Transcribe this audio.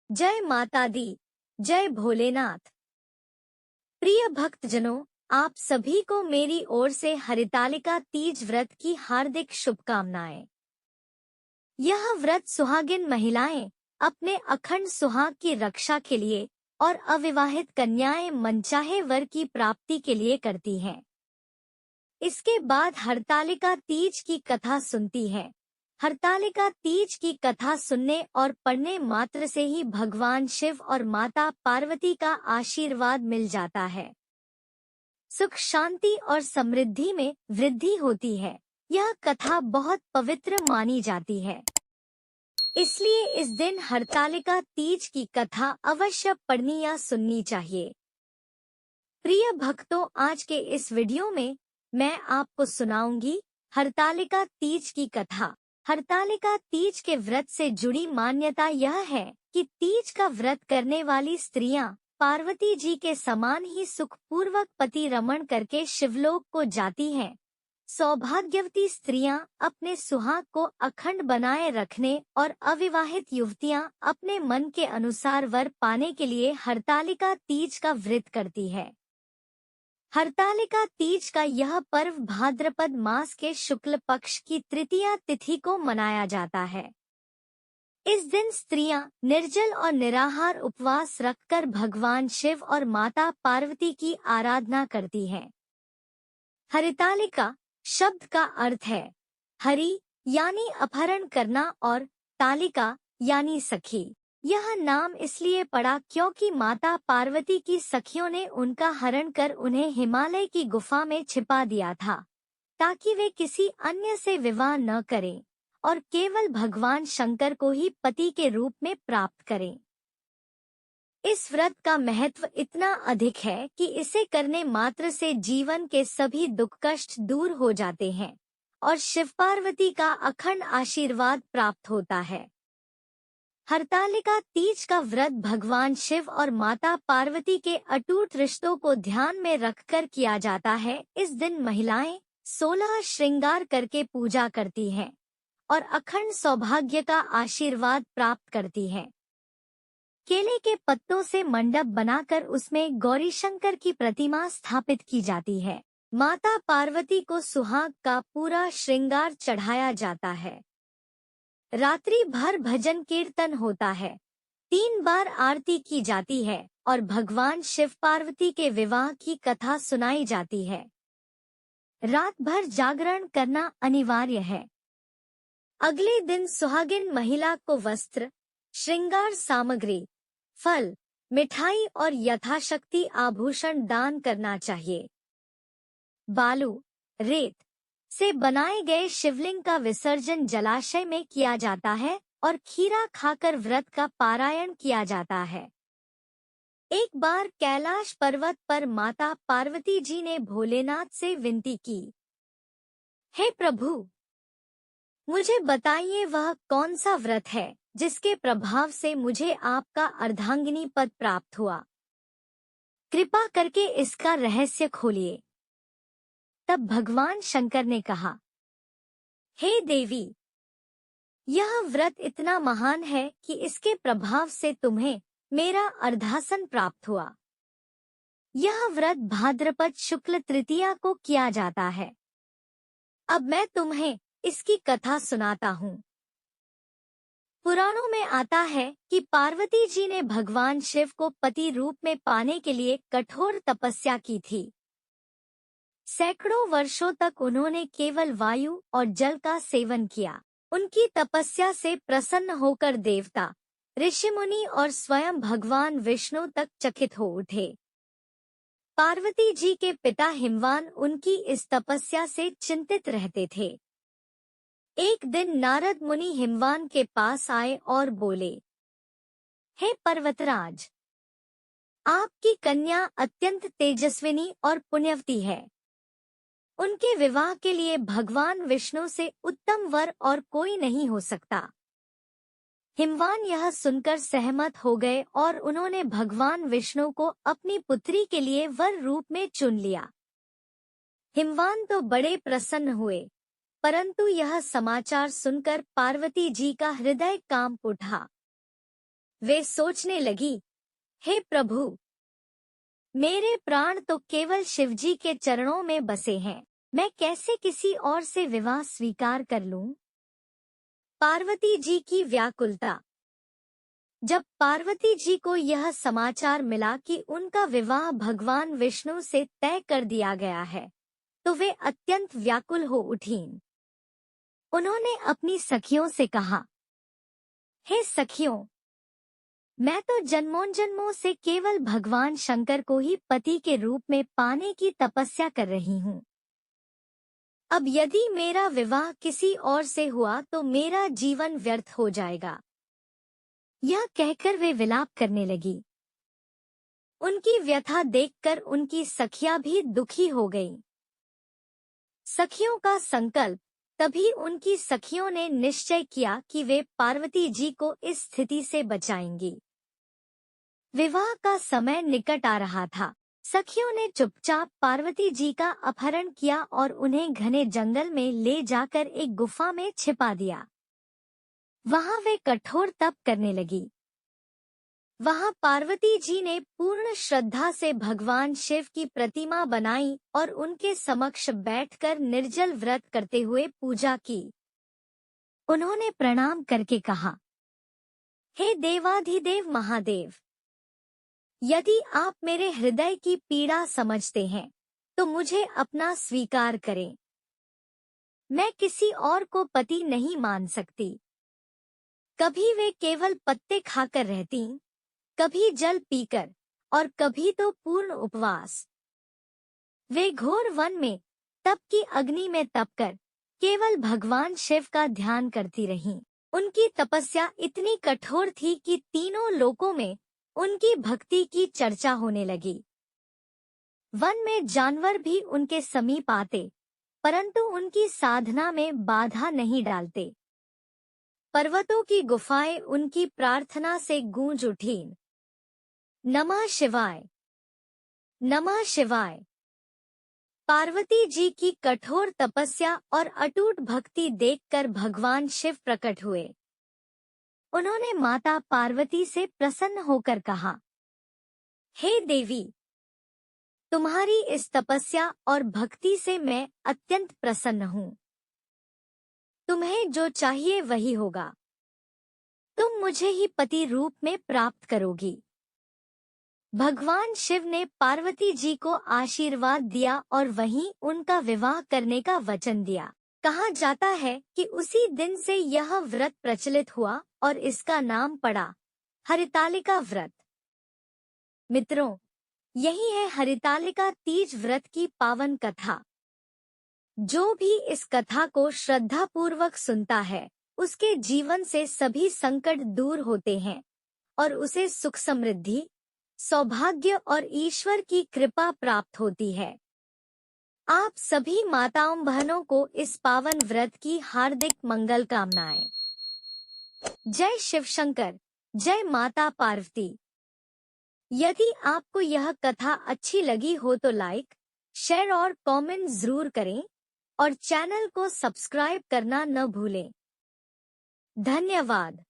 जय माता दी, जय भोलेनाथ। प्रिय भक्तजनों, आप सभी को मेरी ओर से हरितालिका तीज व्रत की हार्दिक शुभकामनाएं। यह व्रत सुहागिन महिलाएं अपने अखंड सुहाग की रक्षा के लिए और अविवाहित कन्याएं मनचाहे वर की प्राप्ति के लिए करती हैं। इसके बाद हरतालिका तीज की कथा सुनती हैं। हरतालिका तीज की कथा सुनने और पढ़ने मात्र से ही भगवान शिव और माता पार्वती का आशीर्वाद मिल जाता है। सुख शांति और समृद्धि में वृद्धि होती है। यह कथा बहुत पवित्र मानी जाती है, इसलिए इस दिन हरतालिका तीज की कथा अवश्य पढ़नी या सुननी चाहिए। प्रिय भक्तों, आज के इस वीडियो में मैं आपको सुनाऊंगी हरतालिका तीज की कथा। हरतालिका तीज के व्रत से जुड़ी मान्यता यह है कि तीज का व्रत करने वाली स्त्रियां पार्वती जी के समान ही सुखपूर्वक पति रमण करके शिवलोक को जाती हैं। सौभाग्यवती स्त्रियां अपने सुहाग को अखंड बनाए रखने और अविवाहित युवतियां अपने मन के अनुसार वर पाने के लिए हरतालिका तीज का व्रत करती है। हरतालिका तीज का यह पर्व भाद्रपद मास के शुक्ल पक्ष की तृतीया तिथि को मनाया जाता है। इस दिन स्त्रियां निर्जल और निराहार उपवास रखकर भगवान शिव और माता पार्वती की आराधना करती हैं। हरितालिका शब्द का अर्थ है हरि यानी अपहरण करना और तालिका यानी सखी। यह नाम इसलिए पड़ा क्योंकि माता पार्वती की सखियों ने उनका हरण कर उन्हें हिमालय की गुफा में छिपा दिया था, ताकि वे किसी अन्य से विवाह न करें और केवल भगवान शंकर को ही पति के रूप में प्राप्त करें। इस व्रत का महत्व इतना अधिक है कि इसे करने मात्र से जीवन के सभी दुख कष्ट दूर हो जाते हैं और शिव पार्वती का अखंड आशीर्वाद प्राप्त होता है। हरतालिका तीज का व्रत भगवान शिव और माता पार्वती के अटूट रिश्तों को ध्यान में रखकर किया जाता है। इस दिन महिलाएं 16 श्रृंगार करके पूजा करती हैं और अखंड सौभाग्य का आशीर्वाद प्राप्त करती हैं। केले के पत्तों से मंडप बनाकर उसमें गौरी शंकर की प्रतिमा स्थापित की जाती है। माता पार्वती को सुहाग का पूरा श्रृंगार चढ़ाया जाता है। रात्रि भर भजन कीर्तन होता है। 3 बार आरती की जाती है और भगवान शिव पार्वती के विवाह की कथा सुनाई जाती है। रात भर जागरण करना अनिवार्य है। अगले दिन सुहागिन महिला को वस्त्र, श्रृंगार सामग्री, फल, मिठाई और यथाशक्ति आभूषण दान करना चाहिए। बालू, रेत से बनाए गए शिवलिंग का विसर्जन जलाशय में किया जाता है और खीरा खाकर व्रत का पारायण किया जाता है। एक बार कैलाश पर्वत पर माता पार्वती जी ने भोलेनाथ से विनती की, हे प्रभु, मुझे बताइए वह कौन सा व्रत है जिसके प्रभाव से मुझे आपका अर्धांगिनी पद प्राप्त हुआ। कृपा करके इसका रहस्य खोलिए। तब भगवान शंकर ने कहा, हे देवी, यह व्रत इतना महान है कि इसके प्रभाव से तुम्हें मेरा अर्धासन प्राप्त हुआ। यह व्रत भाद्रपद शुक्ल तृतीया को किया जाता है। अब मैं तुम्हें इसकी कथा सुनाता हूँ। पुराणों में आता है कि पार्वती जी ने भगवान शिव को पति रूप में पाने के लिए कठोर तपस्या की थी। सैकड़ों वर्षों तक उन्होंने केवल वायु और जल का सेवन किया। उनकी तपस्या से प्रसन्न होकर देवता, ऋषिमुनि और स्वयं भगवान विष्णु तक चकित हो उठे। पार्वती जी के पिता हिमवान उनकी इस तपस्या से चिंतित रहते थे। एक दिन नारद मुनि हिमवान के पास आए और बोले, हे पर्वतराज, आपकी कन्या अत्यंत तेजस्विनी और पुण्यवती है। उनके विवाह के लिए भगवान विष्णु से उत्तम वर और कोई नहीं हो सकता। हिमवान यह सुनकर सहमत हो गए और उन्होंने भगवान विष्णु को अपनी पुत्री के लिए वर रूप में चुन लिया। हिमवान तो बड़े प्रसन्न हुए, परंतु यह समाचार सुनकर पार्वती जी का हृदय कांप उठा। वे सोचने लगी, हे प्रभु, मेरे प्राण तो केवल शिवजी के चरणों में बसे हैं। मैं कैसे किसी और से विवाह स्वीकार कर लूं? पार्वती जी की व्याकुलता। जब पार्वती जी को यह समाचार मिला कि उनका विवाह भगवान विष्णु से तय कर दिया गया है, तो वे अत्यंत व्याकुल हो उठीं। उन्होंने अपनी सखियों से कहा, हे सखियों, मैं तो जन्मों जन्मों से केवल भगवान शंकर को ही पति के रूप में पाने की तपस्या कर रही हूँ। अब यदि मेरा विवाह किसी और से हुआ तो मेरा जीवन व्यर्थ हो जाएगा। यह कहकर वे विलाप करने लगी। उनकी व्यथा देखकर उनकी सखियां भी दुखी हो गईं। सखियों का संकल्प। तभी उनकी सखियों ने निश्चय किया कि वे पार्वती जी को इस स्थिति से बचाएंगी। विवाह का समय निकट आ रहा था। सखियों ने चुपचाप पार्वती जी का अपहरण किया और उन्हें घने जंगल में ले जाकर एक गुफा में छिपा दिया। वहां वे कठोर तप करने लगी। वहां पार्वती जी ने पूर्ण श्रद्धा से भगवान शिव की प्रतिमा बनाई और उनके समक्ष बैठकर निर्जल व्रत करते हुए पूजा की। उन्होंने प्रणाम करके कहा, हे देवाधिदेव महादेव, यदि आप मेरे हृदय की पीड़ा समझते हैं, तो मुझे अपना स्वीकार करें। मैं किसी और को पति नहीं मान सकती। कभी वे केवल पत्ते खाकर रहती, कभी जल पीकर और कभी तो पूर्ण उपवास। वे घोर वन में तप की अग्नि में तपकर केवल भगवान शिव का ध्यान करती रहीं। उनकी तपस्या इतनी कठोर थी कि तीनों लोकों में उनकी भक्ति की चर्चा होने लगी। वन में जानवर भी उनके समीप आते, परंतु उनकी साधना में बाधा नहीं डालते। पर्वतों की गुफाएं उनकी प्रार्थना से गूंज उठीं। नमः शिवाय, नमः शिवाय। पार्वती जी की कठोर तपस्या और अटूट भक्ति देखकर भगवान शिव प्रकट हुए। उन्होंने माता पार्वती से प्रसन्न होकर कहा, हे देवी, तुम्हारी इस तपस्या और भक्ति से मैं अत्यंत प्रसन्न हूँ। तुम्हें जो चाहिए वही होगा। तुम मुझे ही पति रूप में प्राप्त करोगी। भगवान शिव ने पार्वती जी को आशीर्वाद दिया और वहीं उनका विवाह करने का वचन दिया। कहा जाता है कि उसी दिन से यह व्रत प्रचलित हुआ और इसका नाम पड़ा हरितालिका व्रत। मित्रों, यही है हरितालिका तीज व्रत की पावन कथा। जो भी इस कथा को श्रद्धापूर्वक सुनता है, उसके जीवन से सभी संकट दूर होते हैं और उसे सुख समृद्धि, सौभाग्य और ईश्वर की कृपा प्राप्त होती है। आप सभी माताओं बहनों को इस पावन व्रत की हार्दिक मंगल कामनाएं। जय शिव शंकर, जय माता पार्वती। यदि आपको यह कथा अच्छी लगी हो तो लाइक, शेयर और कमेंट जरूर करें और चैनल को सब्सक्राइब करना न भूलें। धन्यवाद।